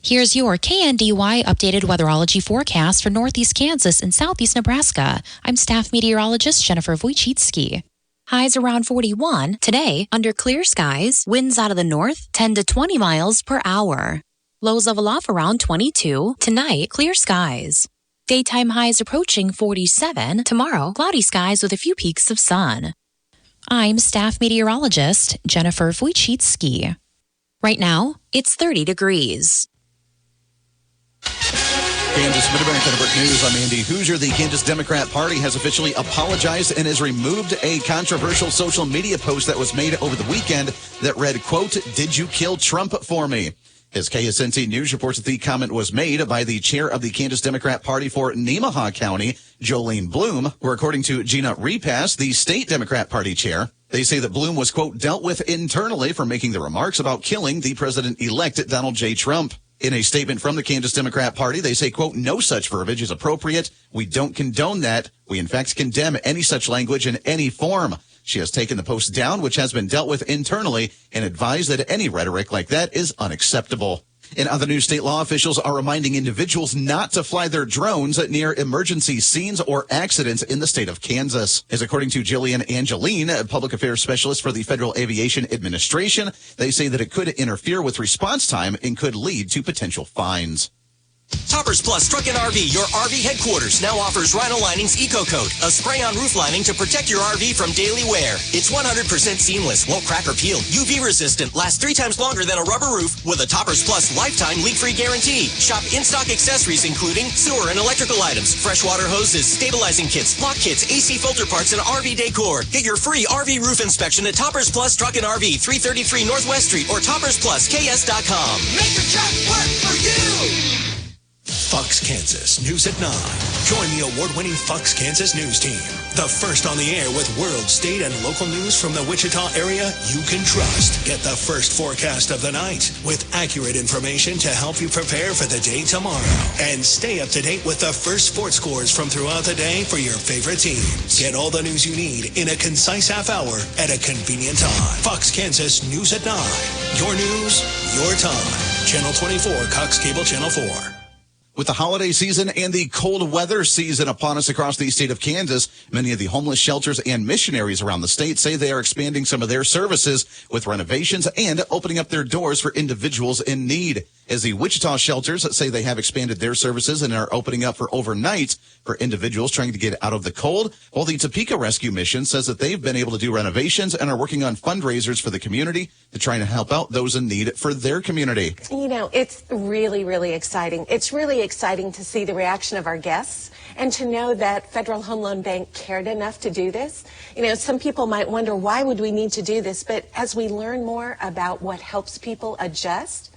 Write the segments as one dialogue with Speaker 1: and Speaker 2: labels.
Speaker 1: Here's your KNDY updated weatherology forecast for northeast Kansas and southeast Nebraska. I'm staff meteorologist Jennifer Wojcicki. Highs around 41. Today, under clear skies, winds out of the north 10 to 20 miles per hour. Lows level off around 22. Tonight, clear skies. Daytime highs approaching 47. Tomorrow, cloudy skies with a few peaks of sun. I'm staff meteorologist Jennifer Wojcicki. Right now, it's 30 degrees.
Speaker 2: Kansas Mid-America Network News. I'm Andy Hoosier. The Kansas Democrat Party has officially apologized and has removed a controversial social media post that was made over the weekend that read, quote, "Did you kill Trump for me?" As KSNT News reports that the comment was made by the chair of the Kansas Democrat Party for Nemaha County, Jolene Bloom, where according to Gina Repass, the state Democrat Party chair, they say that Bloom was, quote, "dealt with internally for making the remarks about killing the president-elect Donald J. Trump." In a statement from the Kansas Democrat Party, they say, quote, "No such verbiage is appropriate. We don't condone that. We, in fact, condemn any such language in any form." She has taken the post down, which has been dealt with internally, and advised that any rhetoric like that is unacceptable. In other news, state law officials are reminding individuals not to fly their drones near emergency scenes or accidents in the state of Kansas. As according to Jillian Angeline, a public affairs specialist for the Federal Aviation Administration, they say that it could interfere with response time and could lead to potential fines.
Speaker 3: Toppers Plus Truck and RV, your RV headquarters, now offers Rhino Linings Eco Coat, a spray-on roof lining to protect your RV from daily wear. It's 100% seamless, won't crack or peel, UV resistant, lasts 3 times longer than a rubber roof with a Toppers Plus lifetime leak-free guarantee. Shop in-stock accessories including sewer and electrical items, freshwater hoses, stabilizing kits, lock kits, AC filter parts, and RV decor. Get your free RV roof inspection at Toppers Plus Truck and RV, 333 Northwest Street or toppersplusks.com.
Speaker 4: Make your truck work for you!
Speaker 5: Fox Kansas News at 9. Join the award-winning Fox Kansas News team. The first on the air with world, state, and local news from the Wichita area you can trust. Get the first forecast of the night with accurate information to help you prepare for the day tomorrow. And stay up to date with the first sports scores from throughout the day for your favorite teams. Get all the news you need in a concise half hour at a convenient time. Fox Kansas News at 9. Your news, your time. Channel 24, Cox Cable Channel 4.
Speaker 2: With the holiday season and the cold weather season upon us across the state of Kansas, many of the homeless shelters and missionaries around the state say they are expanding some of their services with renovations and opening up their doors for individuals in need. As the Wichita shelters say they have expanded their services and are opening up for overnights for individuals trying to get out of the cold, while the Topeka Rescue Mission says that they've been able to do renovations and are working on fundraisers for the community to try and help out those in need for their community.
Speaker 6: You know, it's really, really exciting. It's really exciting to see the reaction of our guests and to know that Federal Home Loan Bank cared enough to do this. You know, some people might wonder, why would we need to do this? But as we learn more about what helps people adjust,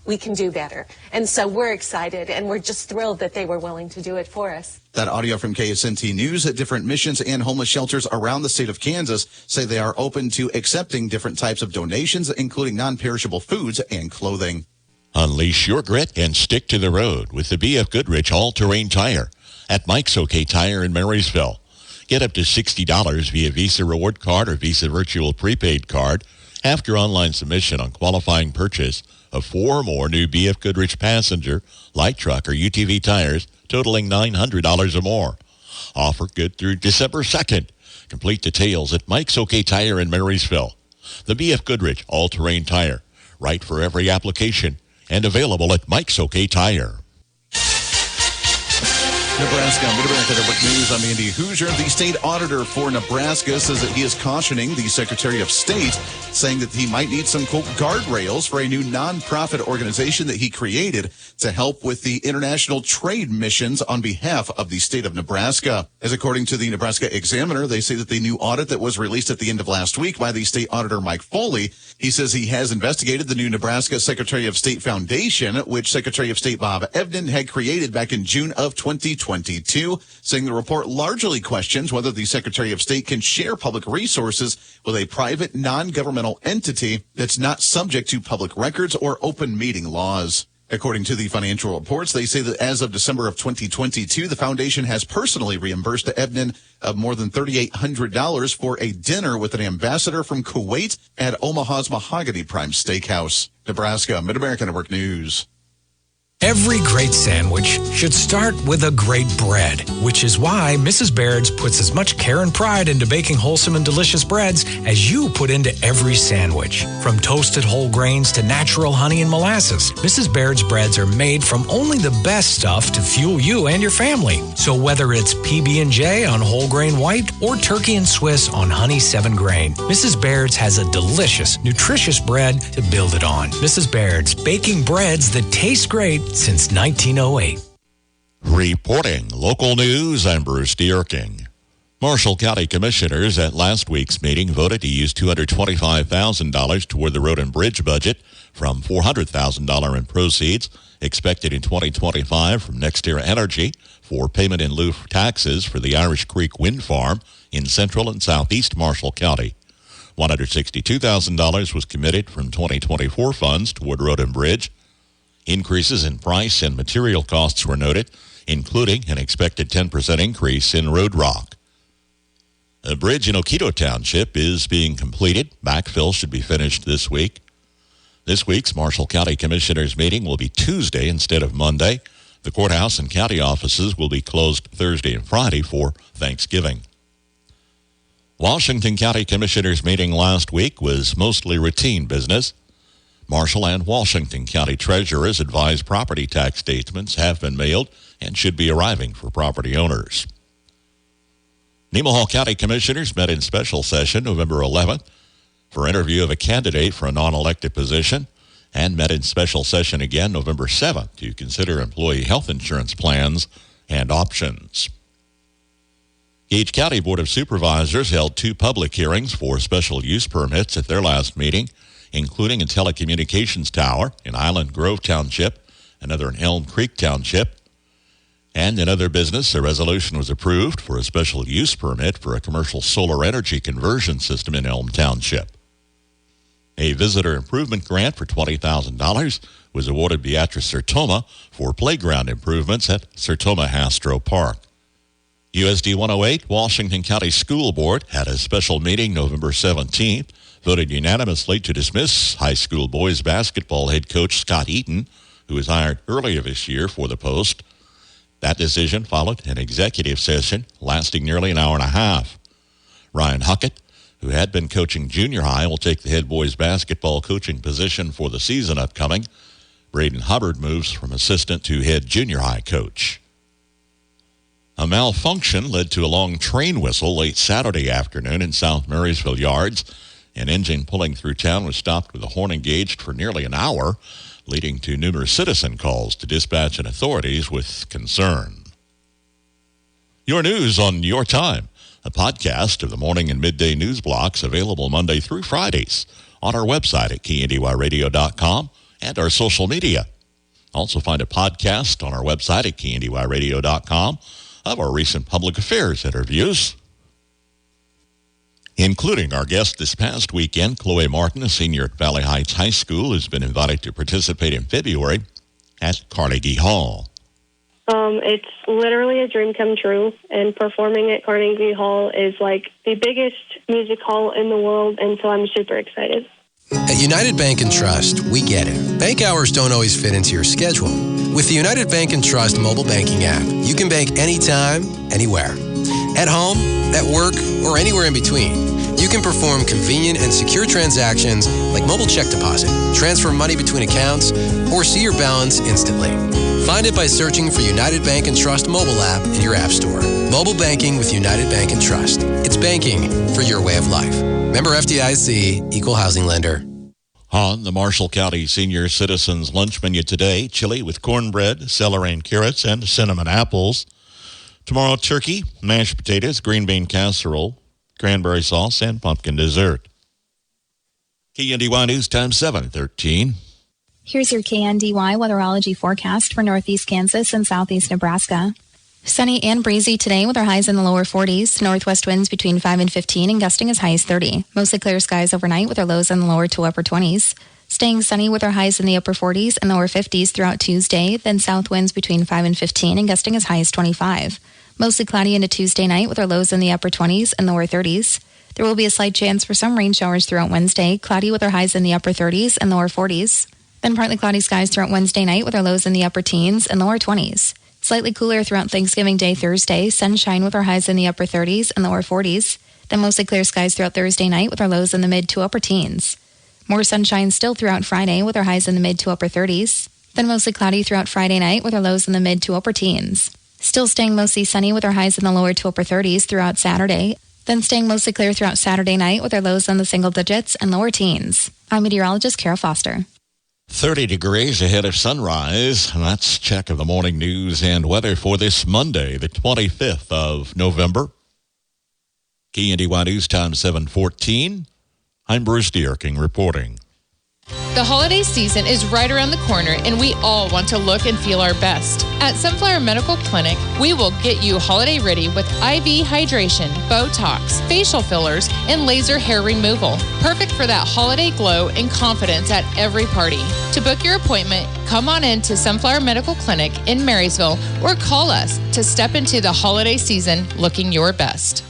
Speaker 6: we can do better. And so we're excited, and we're just thrilled that they were willing to do it for us.
Speaker 2: That audio from KSNT News. At different missions and homeless shelters around the state of Kansas say they are open to accepting different types of donations, including non-perishable foods and clothing.
Speaker 7: Unleash your grit and stick to the road with the B.F. Goodrich all-terrain tire at Mike's OK Tire in Marysville. Get up to $60 via Visa Reward Card or Visa Virtual Prepaid Card after online submission on qualifying purchase of 4 or more new B.F. Goodrich passenger, light truck, or UTV tires totaling $900 or more. Offer good through December 2nd. Complete details at Mike's OK Tire in Marysville. The B.F. Goodrich all-terrain tire, right for every application, and available at Mike's OK Tire.
Speaker 2: Nebraska Mid-America Network News. I'm Andy Hoosier. The state auditor for Nebraska says that he is cautioning the Secretary of State, saying that he might need some, quote, guardrails for a new nonprofit organization that he created to help with the international trade missions on behalf of the state of Nebraska. As according to the Nebraska Examiner, they say that the new audit that was released at the end of last week by the state auditor Mike Foley, he says he has investigated the new Nebraska Secretary of State Foundation, which Secretary of State Bob Evnen had created back in June of 2022, saying the report largely questions whether the Secretary of State can share public resources with a private non-governmental entity that's not subject to public records or open meeting laws. According to the financial reports, they say that as of December of 2022, the foundation has personally reimbursed Evnen of more than $3,800 for a dinner with an ambassador from Kuwait at Omaha's Mahogany Prime Steakhouse. Nebraska Mid-America Network News.
Speaker 8: Every great sandwich should start with a great bread, which is why Mrs. Baird's puts as much care and pride into baking wholesome and delicious breads as you put into every sandwich. From toasted whole grains to natural honey and molasses, Mrs. Baird's breads are made from only the best stuff to fuel you and your family. So whether it's PB&J on whole grain white or turkey and Swiss on honey 7 grain, Mrs. Baird's has a delicious, nutritious bread to build it on. Mrs. Baird's, baking breads that taste great since 1908.
Speaker 7: Reporting local news, I'm Bruce Dierking. Marshall County Commissioners at last week's meeting voted to use $225,000 toward the road and bridge budget from $400,000 in proceeds expected in 2025 from NextEra Energy for payment in lieu of taxes for the Irish Creek Wind Farm in central and southeast Marshall County. $162,000 was committed from 2024 funds toward road and bridge. Increases in price and material costs were noted, including an expected 10% increase in road rock. A bridge in Oquito Township is being completed. Backfill should be finished this week. This week's Marshall County Commissioners meeting will be Tuesday instead of Monday. The courthouse and county offices will be closed Thursday and Friday for Thanksgiving. Washington County Commissioners meeting last week was mostly routine business. Marshall and Washington County treasurers advised property tax statements have been mailed and should be arriving for property owners. Nemaha County Commissioners met in special session November 11th for interview of a candidate for a non-elected position and met in special session again November 7th to consider employee health insurance plans and options. Gage County Board of Supervisors held 2 public hearings for special use permits at their last meeting, including a telecommunications tower in Island Grove Township, another in Elm Creek Township. And in other business, a resolution was approved for a special use permit for a commercial solar energy conversion system in Elm Township. A visitor improvement grant for $20,000 was awarded Beatrice Sertoma for playground improvements at Sertoma Hastro Park. USD 108 Washington County School Board had a special meeting November 17th, voted unanimously to dismiss high school boys basketball head coach Scott Eaton, who was hired earlier this year for the post. That decision followed an executive session lasting nearly an hour and a half. Ryan Huckett, who had been coaching junior high, will take the head boys basketball coaching position for the season upcoming. Braden Hubbard moves from assistant to head junior high coach. A malfunction led to a long train whistle late Saturday afternoon in South Marysville Yards. An engine pulling through town was stopped with a horn engaged for nearly an hour, leading to numerous citizen calls to dispatch and authorities with concern. Your news on your time, a podcast of the morning and midday news blocks available Monday through Fridays on our website at KNDYradio.com and our social media. Also find a podcast on our website at KNDYradio.com of our recent public affairs interviews, including our guest this past weekend, Chloe Martin, a senior at Valley Heights High School, who's been invited to participate in February at Carnegie Hall.
Speaker 9: It's literally a dream come true, and performing at Carnegie Hall is like the biggest music hall in the world, and so I'm super excited.
Speaker 10: At United Bank & Trust, we get it. Bank hours don't always fit into your schedule. With the United Bank & Trust mobile banking app, you can bank anytime, anywhere. At home, at work, or anywhere in between. You can perform convenient and secure transactions like mobile check deposit, transfer money between accounts, or see your balance instantly. Find it by searching for United Bank & Trust mobile app in your app store. Mobile banking with United Bank & Trust. It's banking for your way of life. Member FDIC, Equal Housing Lender.
Speaker 7: On the Marshall County Senior Citizens Lunch Menu today, chili with cornbread, celery and carrots, and cinnamon apples. Tomorrow, turkey, mashed potatoes, green bean casserole, cranberry sauce, and pumpkin dessert. KNDY News Time 7:13.
Speaker 11: Here's your KNDY weatherology forecast for northeast Kansas and southeast Nebraska. Sunny and breezy today with our highs in the lower 40s. Northwest winds between 5 and 15 and gusting as high as 30. Mostly clear skies overnight with our lows in the lower to upper 20s. Staying sunny with our highs in the upper 40s and lower 50s throughout Tuesday. Then south winds between 5 and 15 and gusting as high as 25. Mostly cloudy into Tuesday night with our lows in the upper 20s and lower 30s. There will be a slight chance for some rain showers throughout Wednesday. Cloudy with our highs in the upper 30s and lower 40s. Then partly cloudy skies throughout Wednesday night with our lows in the upper teens and lower 20s. Slightly cooler throughout Thanksgiving Day Thursday, sunshine with our highs in the upper 30s and lower 40s. Then mostly clear skies throughout Thursday night with our lows in the mid to upper teens. More sunshine still throughout Friday with our highs in the mid to upper 30s. Then mostly cloudy throughout Friday night with our lows in the mid to upper teens. Still staying mostly sunny with our highs in the lower to upper 30s throughout Saturday. Then staying mostly clear throughout Saturday night with our lows in the single digits and lower teens. I'm meteorologist Kara Foster.
Speaker 7: 30 degrees ahead of sunrise. That's check of the morning news and weather for this Monday, the 25th of November. KNDY News Time 7:14. I'm Bruce Dierking reporting.
Speaker 12: The holiday season is right around the corner, and we all want to look and feel our best. At Sunflower Medical Clinic, we will get you holiday ready with IV hydration, Botox, facial fillers, and laser hair removal. Perfect for that holiday glow and confidence at every party. To book your appointment, come on in to Sunflower Medical Clinic in Marysville or call us to step into the holiday season looking your best.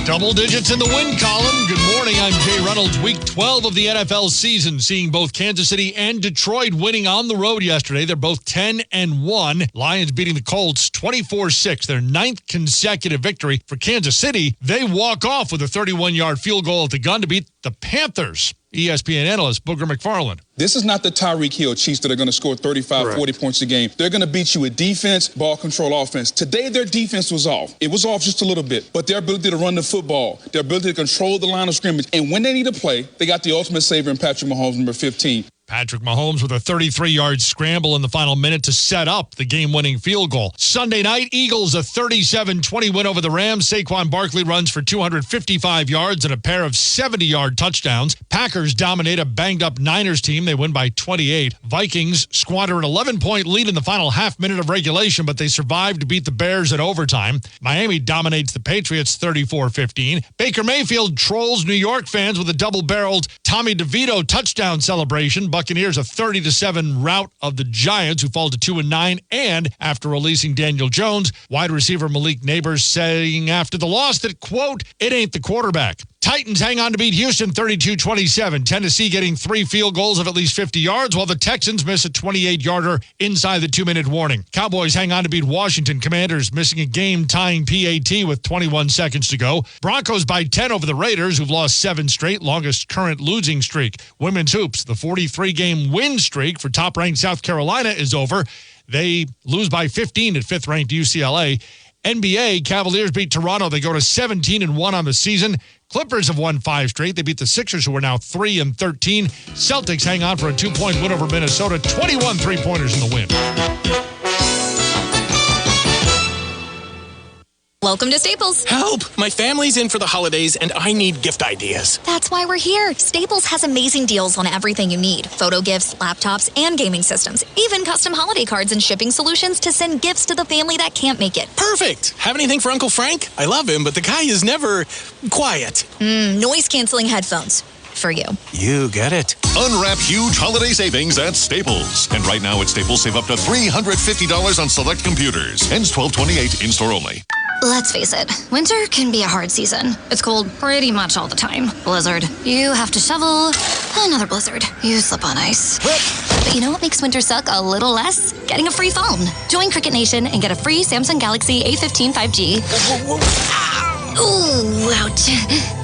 Speaker 13: Double digits in the win column. Good morning. I'm Jay Reynolds. Week 12 of the NFL season, seeing both Kansas City and Detroit winning on the road yesterday. They're both 10-1. Lions beating the Colts 24-6, their 9th consecutive victory. For Kansas City, they walk off with a 31-yard field goal at the gun to beat the Panthers. ESPN analyst Booger McFarland.
Speaker 14: This is not the Tyreek Hill Chiefs that are going to score 35, 40 points a game. They're going to beat you with defense, ball control, offense. Today, their defense was off. It was off just a little bit, but their ability to run the football, their ability to control the line of scrimmage, and when they need to play, they got the ultimate saver in Patrick Mahomes, number 15.
Speaker 13: Patrick Mahomes with a 33-yard scramble in the final minute to set up the game-winning field goal. Sunday night, Eagles a 37-20 win over the Rams. Saquon Barkley runs for 255 yards and a pair of 70-yard touchdowns. Packers dominate a banged-up Niners team. They win by 28. Vikings squander an 11-point lead in the final half minute of regulation, but they survive to beat the Bears at overtime. Miami dominates the Patriots 34-15. Baker Mayfield trolls New York fans with a double-barreled Tommy DeVito touchdown celebration. Buccaneers a 30-7 rout of the Giants, who fall to 2-9. And after releasing Daniel Jones, wide receiver Malik Neighbors saying after the loss that, quote, it ain't the quarterback. Titans hang on to beat Houston 32-27. Tennessee getting 3 field goals of at least 50 yards, while the Texans miss a 28-yarder inside the 2-minute warning. Cowboys hang on to beat Washington. Commanders missing a game-tying PAT with 21 seconds to go. Broncos by 10 over the Raiders, who've lost 7 straight, longest current losing streak. Women's hoops, the 43-game win streak for top-ranked South Carolina is over. They lose by 15 at 5th-ranked UCLA. NBA, Cavaliers beat Toronto. They go to 17-1 on the season. Clippers have won 5 straight. They beat the Sixers, who are now 3-13. Celtics hang on for a 2-point win over Minnesota. 21 3-pointers in the win.
Speaker 15: Welcome to Staples.
Speaker 16: Help! My family's in for the holidays and I need gift ideas.
Speaker 15: That's why we're here. Staples has amazing deals on everything you need. Photo gifts, laptops, and gaming systems. Even custom holiday cards and shipping solutions to send gifts to the family that can't make it.
Speaker 16: Perfect! Have anything for Uncle Frank? I love him, but the guy is never quiet.
Speaker 15: Noise-canceling headphones. For you.
Speaker 16: You get it.
Speaker 17: Unwrap huge holiday savings at Staples. And right now at Staples, save up to $350 on select computers. Ends 12/28, in-store only.
Speaker 15: Let's face it, winter can be a hard season. It's cold pretty much all the time. Blizzard. You have to shovel. Another blizzard. You slip on ice. But you know what makes winter suck a little less? Getting a free phone. Join Cricket Nation and get a free Samsung Galaxy A15 5G. Ooh, ouch.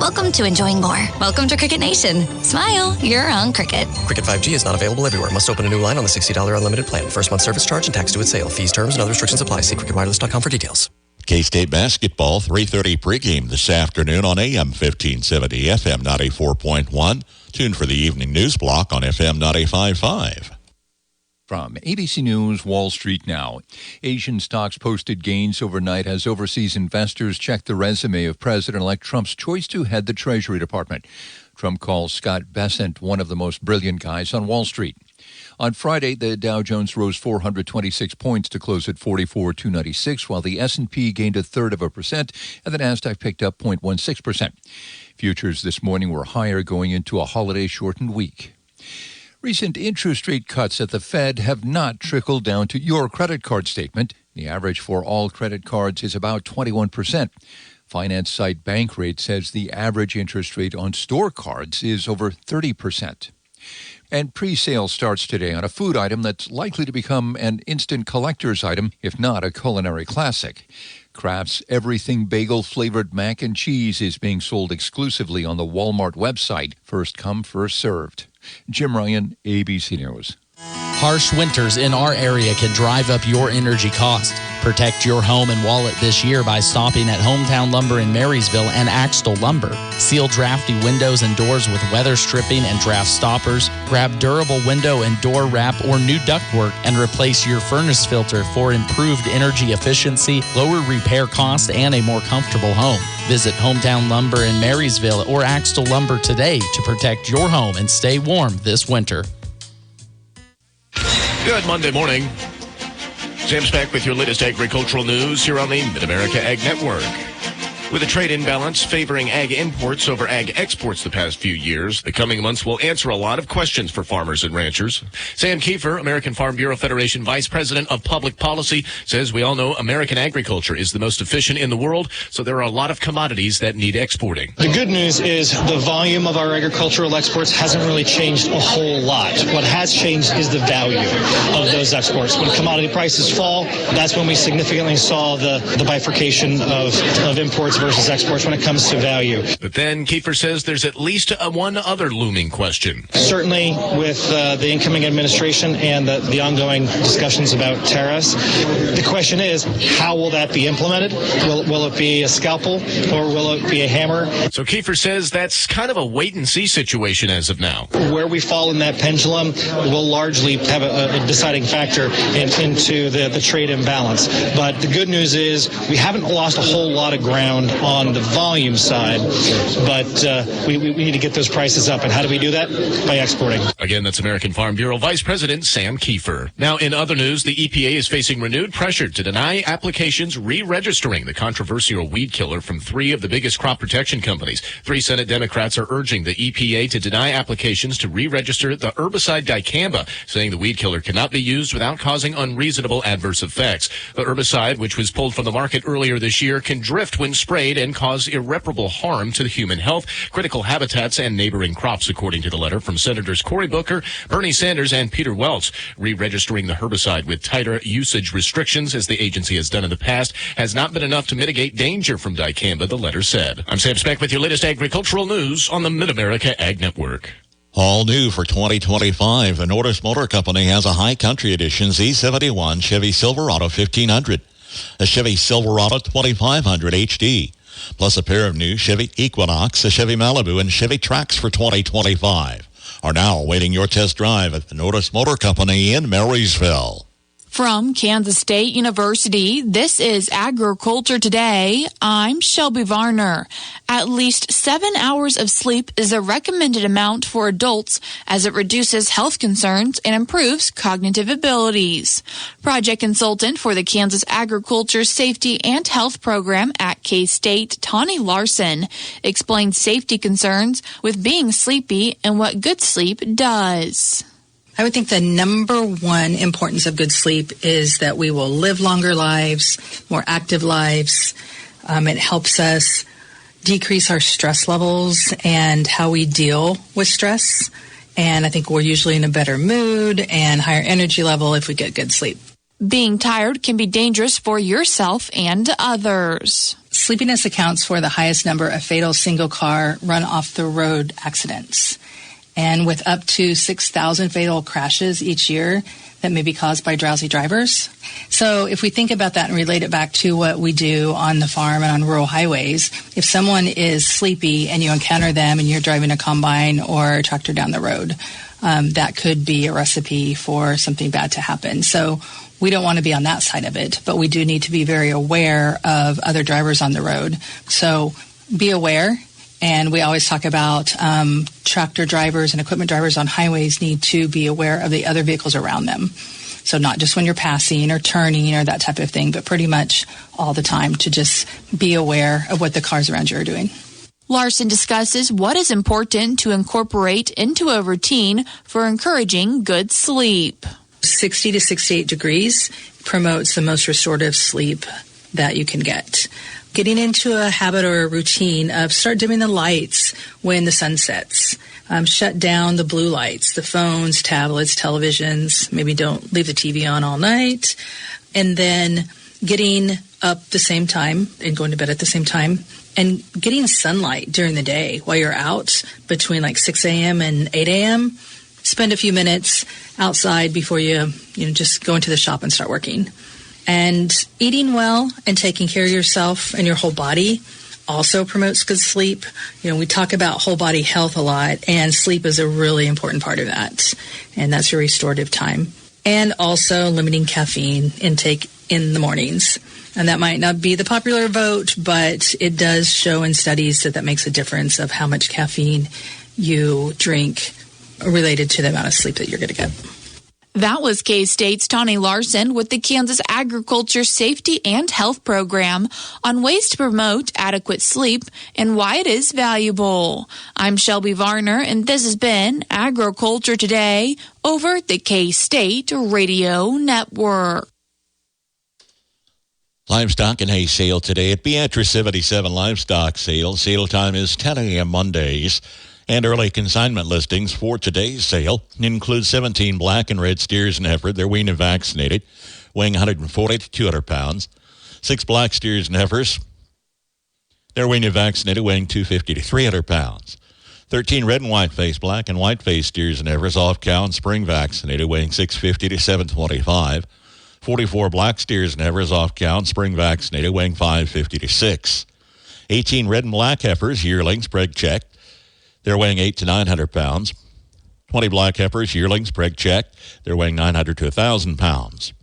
Speaker 15: Welcome to enjoying more. Welcome to Cricket Nation. Smile, you're on Cricket.
Speaker 18: Cricket 5G is not available everywhere. Must open a new line on the $60 unlimited plan. First month service charge and tax due at sale. Fees, terms, and other restrictions apply. See cricketwireless.com for details.
Speaker 7: K-State basketball, 3:30 pregame this afternoon on AM 1570, FM 94.1. Tune for the evening news block on FM 95.5.
Speaker 19: From ABC News, Wall Street Now. Asian stocks posted gains overnight as overseas investors checked the resume of President-elect Trump's choice to head the Treasury Department. Trump calls Scott Bessent one of the most brilliant guys on Wall Street. On Friday, the Dow Jones rose 426 points to close at 44,296, while the S&P gained 0.33%, and the Nasdaq picked up 0.16%. Futures this morning were higher going into a holiday-shortened week. Recent interest rate cuts at the Fed have not trickled down to your credit card statement. The average for all credit cards is about 21%. Finance site Bankrate says the average interest rate on store cards is over 30%. And pre-sale starts today on a food item that's likely to become an instant collector's item, if not a culinary classic. Kraft's Everything Bagel-flavored mac and cheese is being sold exclusively on the Walmart website. First come, first served. Jim Ryan, ABC News.
Speaker 20: Harsh winters in our area can drive up your energy cost. Protect your home and wallet this year by stopping at Hometown Lumber in Marysville and Axtell Lumber. Seal drafty windows and doors with weather stripping and draft stoppers. Grab durable window and door wrap or new ductwork and replace your furnace filter for improved energy efficiency, lower repair costs, and a more comfortable home. Visit Hometown Lumber in Marysville or Axtell Lumber today to protect your home and stay warm this winter.
Speaker 21: Good Monday morning. Sam Speck with your latest agricultural news here on the Mid-America Ag Network. With a trade imbalance favoring ag imports over ag exports the past few years, the coming months will answer a lot of questions for farmers and ranchers. Sam Kiefer, American Farm Bureau Federation Vice President of Public Policy, says we all know American agriculture is the most efficient in the world, so there are a lot of commodities that need exporting.
Speaker 22: The good news is the volume of our agricultural exports hasn't really changed a whole lot. What has changed is the value of those exports. When commodity prices fall, that's when we significantly saw the bifurcation of imports versus exports when it comes to value.
Speaker 21: But then Kiefer says there's at least one other looming question.
Speaker 22: Certainly with the incoming administration and the ongoing discussions about tariffs, the question is, how will that be implemented? Will it be a scalpel or will it be a hammer?
Speaker 21: So Kiefer says that's kind of a wait-and-see situation as of now.
Speaker 22: Where we fall in that pendulum will largely have a deciding factor into the trade imbalance. But the good news is we haven't lost a whole lot of ground on the volume side, but we need to get those prices up. And how do we do that? By exporting.
Speaker 21: Again, that's American Farm Bureau Vice President Sam Kiefer. Now, in other news, the EPA is facing renewed pressure to deny applications re-registering the controversial weed killer from three of the biggest crop protection companies. 3 Senate Democrats are urging the EPA to deny applications to re-register the herbicide dicamba, saying the weed killer cannot be used without causing unreasonable adverse effects. The herbicide, which was pulled from the market earlier this year, can drift when sprayed and cause irreparable harm to human health, critical habitats, and neighboring crops, according to the letter from Senators Cory Booker, Bernie Sanders, and Peter Welch. Re-registering the herbicide with tighter usage restrictions, as the agency has done in the past, has not been enough to mitigate danger from dicamba, the letter said. I'm Sam Speck with your latest agricultural news on the Mid-America Ag Network.
Speaker 7: All new for 2025, the Nordis Motor Company has a High Country Edition Z71 Chevy Silverado 1500. A Chevy Silverado 2500 HD, plus a pair of new Chevy Equinox, a Chevy Malibu, and Chevy Trax for 2025 are now awaiting your test drive at the Nordis Motor Company in Marysville.
Speaker 23: From Kansas State University, this is Agriculture Today. I'm Shelby Varner. At least 7 hours of sleep is a recommended amount for adults as it reduces health concerns and improves cognitive abilities. Project consultant for the Kansas Agriculture Safety and Health Program at K-State, Tawny Larson, explains safety concerns with being sleepy and what good sleep does.
Speaker 24: I would think the number one importance of good sleep is that we will live longer lives, more active lives. It helps us decrease our stress levels and how we deal with stress. And I think we're usually in a better mood and higher energy level if we get good sleep.
Speaker 23: Being tired can be dangerous for yourself and others.
Speaker 24: Sleepiness accounts for the highest number of fatal single-car run-off-the-road accidents. And with up to 6,000 fatal crashes each year that may be caused by drowsy drivers. So if we think about that and relate it back to what we do on the farm and on rural highways, if someone is sleepy and you encounter them and you're driving a combine or a tractor down the road, that could be a recipe for something bad to happen. So we don't want to be on that side of it, but we do need to be very aware of other drivers on the road. So be aware. And we always talk about tractor drivers and equipment drivers on highways need to be aware of the other vehicles around them. So not just when you're passing or turning or that type of thing, but pretty much all the time to just be aware of what the cars around you are doing.
Speaker 23: Larson discusses what is important to incorporate into a routine for encouraging good sleep.
Speaker 24: 60 to 68 degrees promotes the most restorative sleep that you can get. Getting into a habit or a routine of start dimming the lights when the sun sets. Shut down the blue lights, the phones, tablets, televisions. Maybe don't leave the TV on all night. And then getting up the same time and going to bed at the same time. And getting sunlight during the day while you're out between like 6 a.m. and 8 a.m. Spend a few minutes outside before you just go into the shop and start working. And eating well and taking care of yourself and your whole body also promotes good sleep. We talk about whole body health a lot, and sleep is a really important part of that. And that's your restorative time. And also limiting caffeine intake in the mornings. And that might not be the popular vote, but it does show in studies that makes a difference of how much caffeine you drink related to the amount of sleep that you're going to get.
Speaker 23: That was K-State's Tawny Larson with the Kansas Agriculture Safety and Health Program on ways to promote adequate sleep and why it is valuable. I'm Shelby Varner, and this has been Agriculture Today over the K-State Radio Network.
Speaker 7: Livestock and hay sale today at Beatrice 77 Livestock Sale. Sale time is 10 a.m. Mondays. And early consignment listings for today's sale include 17 black and red steers and heifers. They're weaned and vaccinated, weighing 140 to 200 pounds. 6 black steers and heifers. They're weaned and vaccinated, weighing 250 to 300 pounds. 13 red and white-faced black and white-faced steers and heifers, off cow and spring vaccinated, weighing 650 to 725. 44 black steers and heifers, off cow and spring vaccinated, weighing 550 to 6. 18 red and black heifers, yearlings, preg checked. They're weighing 800 to 900 pounds. 20 black heifers, yearlings, preg checked. They're weighing 900 to 1,000 pounds.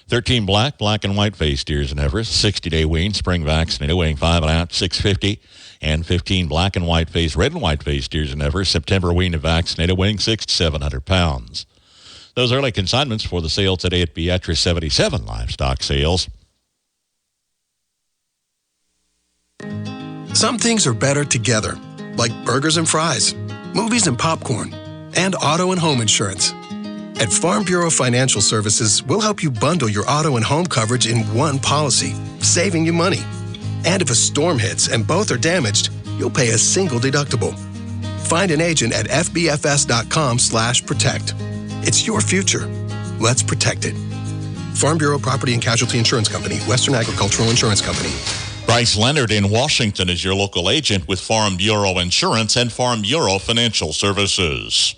Speaker 7: 13 black and white-faced steers and heifers, 60-day wean, spring vaccinated, weighing 5.5 to 650. And 15 black and white-faced, red and white-faced steers and heifers, September weaned and vaccinated, weighing 600 to 700 pounds. Those early consignments for the sale today at Beatrice 77 Livestock Sales.
Speaker 1: Some things are better together, like burgers and fries, movies and popcorn, and auto and home insurance. At Farm Bureau Financial Services, we'll help you bundle your auto and home coverage in one policy, saving you money. And if a storm hits and both are damaged, you'll pay a single deductible. Find an agent at fbfs.com/protect. It's your future. Let's protect it. Farm Bureau Property and Casualty Insurance Company, Western Agricultural Insurance Company.
Speaker 7: Bryce Leonard in Washington is your local agent with Farm Bureau Insurance and Farm Bureau Financial Services.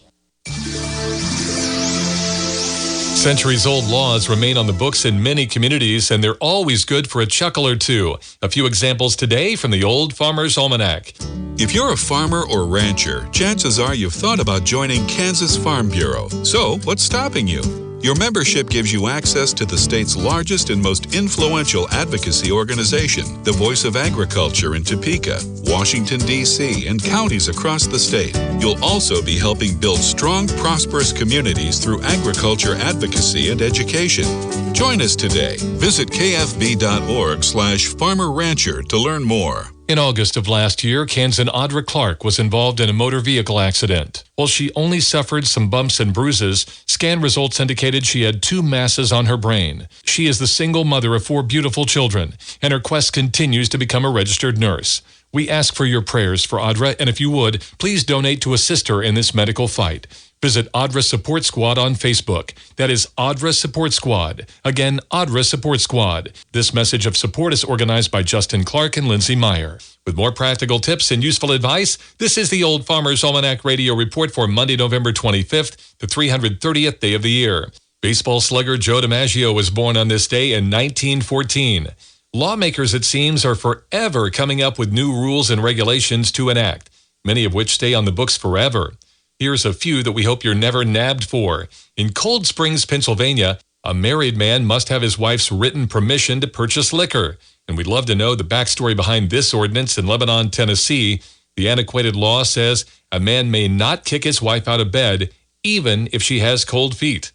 Speaker 3: Centuries-old laws remain on the books in many communities, and they're always good for a chuckle or two. A few examples today from the Old Farmer's Almanac.
Speaker 4: If you're a farmer or rancher, chances are you've thought about joining Kansas Farm Bureau. So, what's stopping you? Your membership gives you access to the state's largest and most influential advocacy organization, the Voice of Agriculture in Topeka, Washington, D.C., and counties across the state. You'll also be helping build strong, prosperous communities through agriculture advocacy and education. Join us today. Visit kfb.org/farmer-rancher to learn more.
Speaker 3: In August of last year, Kansan Audra Clark was involved in a motor vehicle accident. While she only suffered some bumps and bruises, scan results indicated she had 2 masses on her brain. She is the single mother of 4 beautiful children, and her quest continues to become a registered nurse. We ask for your prayers for Audra, and if you would, please donate to assist her in this medical fight. Visit Audra Support Squad on Facebook. That is Audra Support Squad. Again, Audra Support Squad. This message of support is organized by Justin Clark and Lindsay Meyer. With more practical tips and useful advice, this is the Old Farmer's Almanac Radio Report for Monday, November 25th, the 330th day of the year. Baseball slugger Joe DiMaggio was born on this day in 1914. Lawmakers, it seems, are forever coming up with new rules and regulations to enact, many of which stay on the books forever. Here's a few that we hope you're never nabbed for. In Cold Springs, Pennsylvania, a married man must have his wife's written permission to purchase liquor. And we'd love to know the backstory behind this ordinance in Lebanon, Tennessee. The antiquated law says a man may not kick his wife out of bed, even if she has cold feet.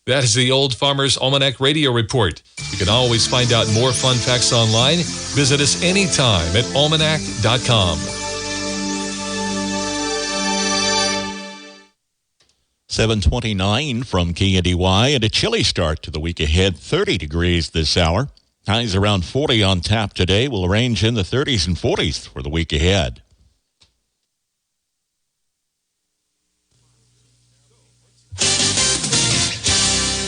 Speaker 3: That is the Old Farmer's Almanac Radio Report. You can always find out more fun facts online. Visit us anytime at almanac.com.
Speaker 7: 7:29 from KNDY, and a chilly start to the week ahead. 30 degrees this hour. Highs around 40 on tap today will range in the 30s and 40s for the week ahead.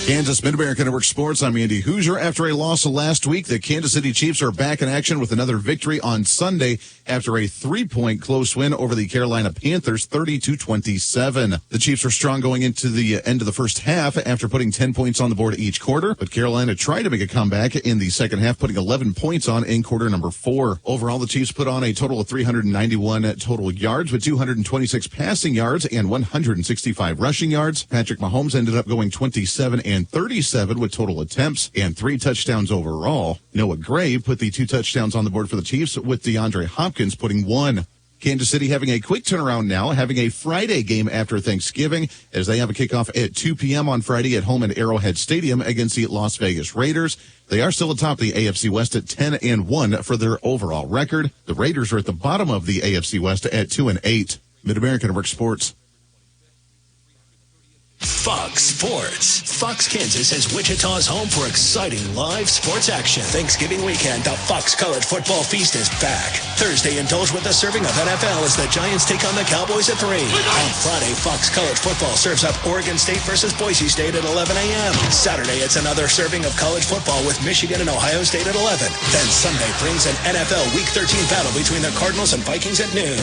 Speaker 2: Kansas Mid-America Network Sports. I'm Andy Hoosier. After a loss last week, the Kansas City Chiefs are back in action with another victory on Sunday after a 3-point close win over the Carolina Panthers, 30-27. The Chiefs were strong going into the end of the first half after putting 10 points on the board each quarter, but Carolina tried to make a comeback in the second half, putting 11 points on in quarter number 4. Overall, the Chiefs put on a total of 391 total yards with 226 passing yards and 165 rushing yards. Patrick Mahomes ended up going 27 and 37 with total attempts and 3 touchdowns overall. Noah Gray put the 2 touchdowns on the board for the Chiefs, with DeAndre Hopkins putting 1. Kansas City having a quick turnaround now, having a Friday game after Thanksgiving, as they have a kickoff at 2 p.m. on Friday at home at Arrowhead Stadium against the Las Vegas Raiders. They are still atop the AFC West at 10-1 for their overall record. The Raiders are at the bottom of the AFC West at 2-8. Mid-America Network Sports.
Speaker 5: Fox Sports. Fox Kansas is Wichita's home for exciting live sports action. Thanksgiving weekend, the Fox College Football Feast is back. Thursday, indulge with a serving of NFL as the Giants take on the Cowboys at 3. On Friday, Fox College Football serves up Oregon State versus Boise State at 11 a.m. Saturday, it's another serving of college football with Michigan and Ohio State at 11. Then Sunday brings an NFL Week 13 battle between the Cardinals and Vikings at noon.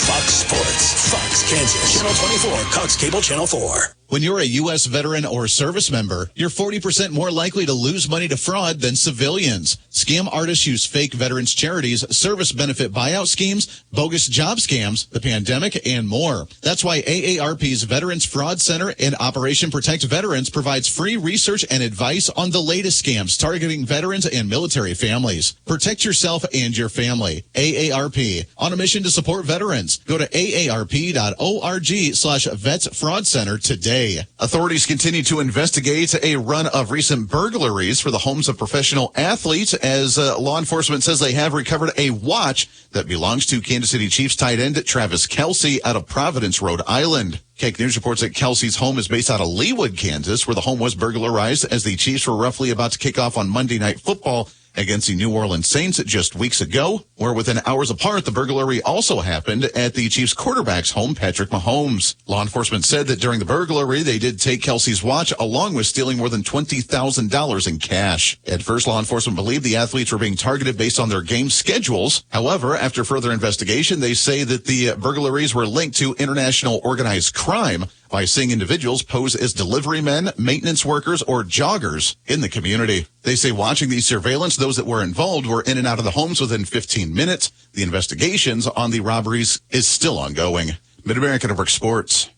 Speaker 5: Fox Sports. Fox Kansas. Channel 24. Cox Cable Channel 4.
Speaker 6: When you're a U.S. veteran or service member, you're 40% more likely to lose money to fraud than civilians. Scam artists use fake veterans charities, service benefit buyout schemes, bogus job scams, the pandemic, and more. That's why AARP's Veterans Fraud Center and Operation Protect Veterans provides free research and advice on the latest scams targeting veterans and military families. Protect yourself and your family. AARP, on a mission to support veterans. Go to aarp.org/vetsfraudcenter today.
Speaker 2: Authorities continue to investigate a run of recent burglaries for the homes of professional athletes, as law enforcement says they have recovered a watch that belongs to Kansas City Chiefs tight end Travis Kelce out of Providence, Rhode Island. KNDY News reports that Kelce's home is based out of Leawood, Kansas, where the home was burglarized as the Chiefs were roughly about to kick off on Monday Night Football against the New Orleans Saints just weeks ago, where within hours apart, the burglary also happened at the Chiefs quarterback's home, Patrick Mahomes. Law enforcement said that during the burglary, they did take Kelce's watch, along with stealing more than $20,000 in cash. At first, law enforcement believed the athletes were being targeted based on their game schedules. However, after further investigation, they say that the burglaries were linked to international organized crime by seeing individuals pose as delivery men, maintenance workers, or joggers in the community. They say watching the surveillance, those that were involved were in and out of the homes within 15 minutes. The investigations on the robberies is still ongoing. Mid-America Network Sports.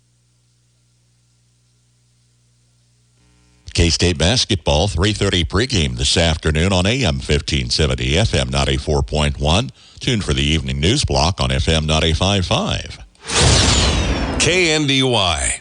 Speaker 7: K-State basketball, 3:30 pregame this afternoon on AM 1570, FM 94.1. Tune for the evening news block on FM 95.5.
Speaker 5: KNDY.